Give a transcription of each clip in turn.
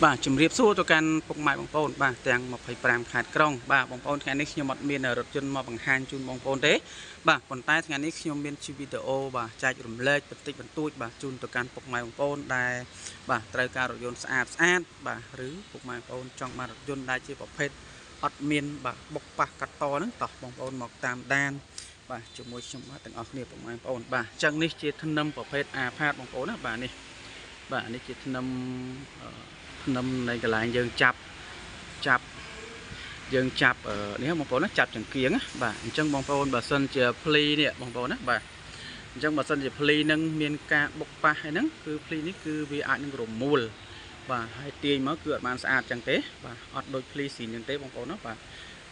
បាទជំរាបសួរទៅកាន់ពុកម៉ែបងប្អូនបាទទាំង25ខេត្តក្រុងបាទបងប្អូនថ្ងៃនេះខ្ញុំអត់មានរថយន្តមកបង្ហាញជូនបងប្អូនទេបាទប៉ុន្តែថ្ងៃនេះខ្ញុំមានជីវីដេអូបាទចែករំលែកបន្តិចបន្តួចបាទជូនទៅកាន់ពុកម៉ែបងប្អូនដែលបាទត្រូវការរថយន្តស្អាតបាទឬពុកម៉ែបងប្អូនចង់បានរថយន្តដែលជាប្រភេទអត់មានបាទបុកប៉ះកាត់តហ្នឹងតោះបងប្អូនមកតាមដានបាទជាមួយខ្ញុំបាទទាំងអស់គ្នាពុកម៉ែបងប្អូនបាទអញ្ចឹងនេះជាធ្នឹមប្រភេទអាផាតបងប្អូនណាបាទនេះជាធ្នឹមនៃកន្លែងយើងចាប់នេះបងប្អូនណាចាប់ចង្គៀងបាទអញ្ចឹងបងប្អូនបើសិនជាភ្លីនេះបងប្អូនណាបាទអញ្ចឹងបើសិនជាភ្លីនឹងមានការបុកប៉ះហើយហ្នឹងគឺភ្លីនេះគឺវាអាចនឹងរមួលបាទហើយទាញមកគឺអត់បានស្អាតចឹងទេបាទអត់ដូចភ្លីស៊ីនចឹងទេបងប្អូនណាបាទ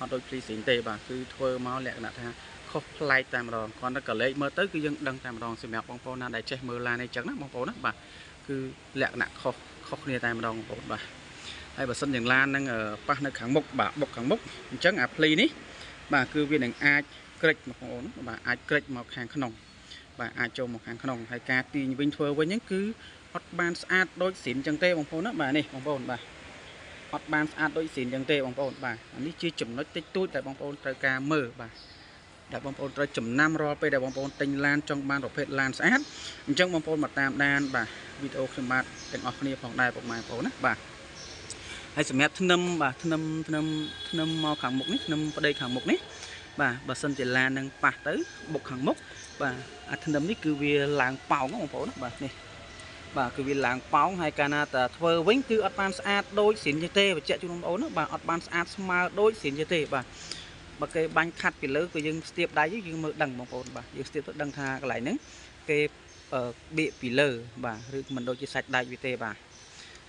អត់ដូចភ្លីស៊ីនទេបាទគឺធ្វើមកលក្ខណៈថាខុសប្លែកតែម្ដងគ្រាន់តែកលេចមើលទៅគឺយើងដឹងតែម្ដងសម្រាប់បងប្អូនណាដែលចេះមើលឡានអីចឹងណាបងប្អូនណាបាទគឺលក្ខណៈខុសគ្នាតែម្ដងបងប្អូនបាទហើយបើសិនយ៉ាងឡាននឹងប៉ះនៅខាងមុខបាទបុកខាងមុខអញ្ចឹងអាភ្លីនេះបាទគឺវានឹងអាចក្រិចបងប្អូនបាទអាចក្រិចមកខាងក្នុងបាទអាចចូលមកខាងក្នុងហើយការទាញវិញធ្វើវិញហ្នឹងគឺអត់បានស្អាតដូចស៊ីនអញ្ចឹងទេបងប្អូនណាបាទនេះបងប្អូនបាទអត់បានស្អាតដូចស៊ីនអញ្ចឹងទេបងប្អូនបាទអានេះជាចំណុចតិចតួចដែលបងប្អូនត្រូវការមើលបាទដែលបងប្អូនត្រូវចំណាំរាល់ពេលដែលបងប្អូនទិញឡានចង់បានប្រភេទឡានស្អាតអញ្ចឹងបងប្អូនមកតាមដានបាទវីដេអូខ្ញុំបាទទាំងអស់គ្នាផងដែរពុកម៉ែបងប្អូនណាបាទហើយសម្រាប់ធ្នឹមបាទធ្នឹមមកខាងមុខនេះធ្នឹមប្តីខាងមុខនេះបាទបើសិនជាឡាននឹងប៉ះទៅបុកខាងមុខបាទអាធ្នឹមនេះគឺវាឡើងប៉ោងបងប្អូនណាបាទនេះបាទគឺវាឡើងប៉ោងហើយកាលណាតែធ្វើវិញគឺអត់បានស្អាតដូចស៊ីនទេបញ្ជាក់ជូនបងប្អូនណាបាទអត់បានស្អាតស្មើដូចស៊ីនទេបាទបើគេបាញ់ខាត់ពីលើគឺយើងស្ទាបដៃយើងមើលដឹងបងប្អូនបាទយើងស្ទាបទៅដឹងថាកន្លែងហ្នឹងគេបៀកពីលើបាទឬមិនដូចជាសាច់ដែកវាទេបាទ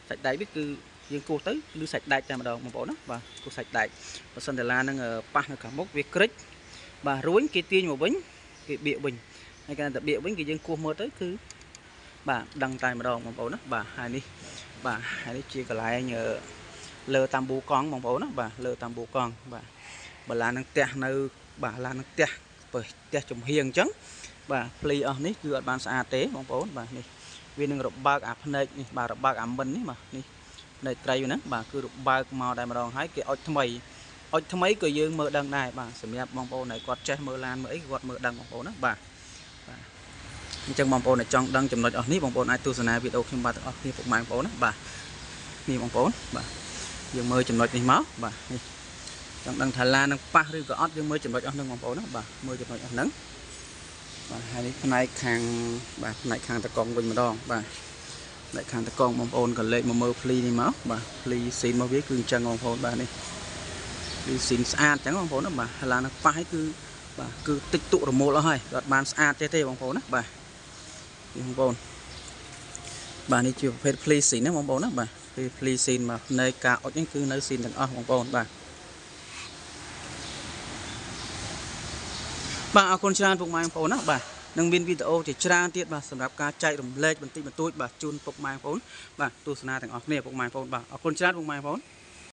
សាច់ដែកវាគឺយើងគោះទៅគឺសាច់ដែកតែម្ដងបងប្អូនណាបាទគោះសាច់ដែកបើសិនតែឡានហ្នឹងប៉ះនៅខាងមុខវាក្រិចបាទរួញគេទាញមកវិញគេបៀកវិញហើយកាលតែបៀកវិញគឺយើងគោះមើលទៅគឺបាទដឹងតែម្ដងបងប្អូនណាបាទហើយនេះជាកន្លែងលើតាមប៊ូកង់បងប្អូនណាបាទលើតាមប៊ូកង់បាទបើឡាននឹងផ្ទះនៅបាទឡាននឹងផ្ទះចំហៀងអញ្ចឹងបាទភ្លីអស់នេះគឺអត់បានស្អាតទេបងប្អូនបាទនេះវានឹងរបើកអាភ្នែកនេះបាទរបើកអាមិននេះបាទនេះភ្នែកត្រីហ្នឹងបាទគឺរបើកមកតែម្ដងហើយគេអុចថ្មីក៏យើងមើលដឹងដែរបាទសម្រាប់បងប្អូនដែលគាត់ចេះមើលឡានមើលអីគាត់មើលដឹងបងប្អូនណាបាទអញ្ចឹងបងប្អូនដែលចង់ដឹងចំណុចអស់នេះបងប្អូនអាចទស្សនាវីដេអូខ្ញុំបាទទាំងអស់គ្នាពុកម៉ែបងប្អូនណាបាទនេះបងប្អូនបាទយើងមើលចំណុចនេះមកបាទនេះចង់ដឹងថាឡាននឹងប៉ះឬក៏អត់យើងមើលចំណុចអស់ហ្នឹងបងប្អូនណាបាទមើលចំណុចអស់ហ្នឹងបាទហើយនេះផ្នែកខាងបាទផ្នែកខាងតកង់វិញម្ដងបាទផ្នែកខាងតកង់បងប្អូនក៏លេខមកមើលភ្លីនេះមកបាទភ្លីស៊ីនមកវាគឺអញ្ចឹងបងប្អូនបាទនេះគឺស៊ីនស្អាតអញ្ចឹងបងប្អូនណាបាទឡាននឹងប៉ះឲ្យគឺបាទគឺតិចទុករមូលអស់ហើយអត់បានស្អាតទេបងប្អូនណាបាទនេះបងប្អូនបាទនេះជាប្រភេទភ្លីស៊ីនណាបងប្អូនណាបាទគឺភ្លីស៊ីនមកនៃការអុចនេះគឺនៅស៊ីនទាំងអស់បងប្អូនបាទអរគុណច្រើនពុកម៉ែបងប្អូនណាបាទនឹងមានវីដេអូជាច្រើនទៀតបាទសម្រាប់ការចែករំលែកបន្តិចបន្តួចបាទជូនពុកម៉ែបងប្អូនបាទទស្សនាទាំងអស់គ្នាពុកម៉ែបងប្អូនបាទអរគុណច្រើនពុកម៉ែបងប្អូន